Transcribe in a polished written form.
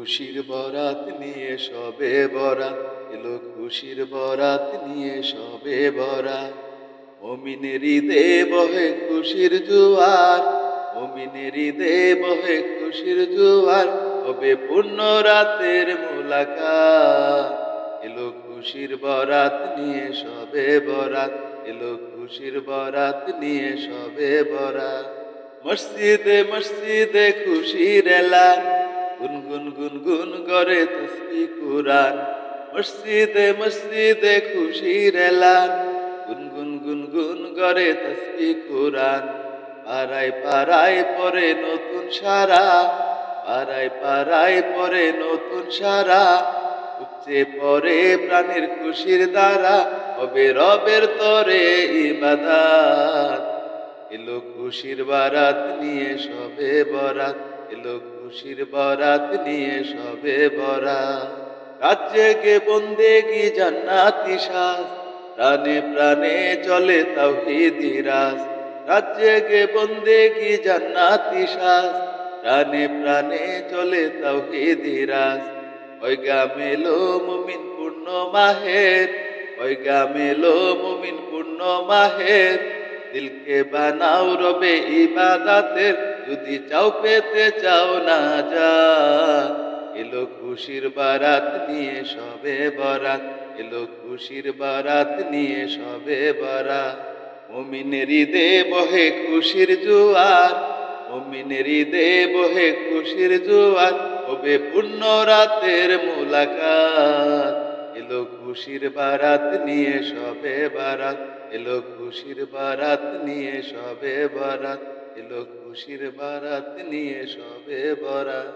খুশির বরাত নিয়ে সবে বরাত এলো, খুশির বরাত নিয়ে সবে বরাত। মুমিনের ঈদে বহে খুশির জোয়ার, মুমিনের ঈদে বহে খুশির জোয়ার। হবে পূর্ণ রাতের মোলাকাত, এলো খুশির বরাত নিয়ে সবে বরাত, এলো খুশির বরাত নিয়ে সবে বরাত। মসজিদে মসজিদে খুশির এলান, গুনগুন গুনগুন করে তাসবিহ কুরআন। মসজিদে মসজিদে খুশির এলান, গুনগুন গুনগুন করে তাসবিহ কুরআন। পাড়ায় পাড়ায় পরে নতুন সারা, পাড়ায় পাড়ায় পরে নতুন সারা। উপচে পরে প্রাণের খুশির দ্বারা, হবে রবের তরে ইবাদাত। এলো খুশির বারাত নিয়ে সবে বরাত, এলো খুশির বারাত নিয়ে সবে বরাত। রাত জেগে বন্দেগি জান্নাতি সাজ, প্রাণে প্রাণে চলে তাওহীদি রাজ। রাত জেগে বন্দেগি জান্নাতি সাজ, প্রাণে প্রাণে চলে তাওহীদি রাজ। পয়গা মেলো মুমিন পূর্ণ মাহের, পয়গা মেলো মুমিন পূর্ণ মাহের। দিলকে বানাও রবে ইবাদাতের, যদি চাও পেতে চাও না যা। এলো খুশির বারাত নিয়ে সবে বরাত, এলো খুশির বারাত নিয়ে সবে বরাত। মুমিনের ঈদে বহে খুশির জোয়ার, মুমিনের ঈদে বহে খুশির জোয়ার। হবে পূর্ণ রাতের মোলাকাত, এলো খুশির বারাত নিয়ে সবে বারাত, এলো খুশির বারাত নিয়ে সবে বরাত, এলো খুশির বারাত নিয়ে সবে বরাত।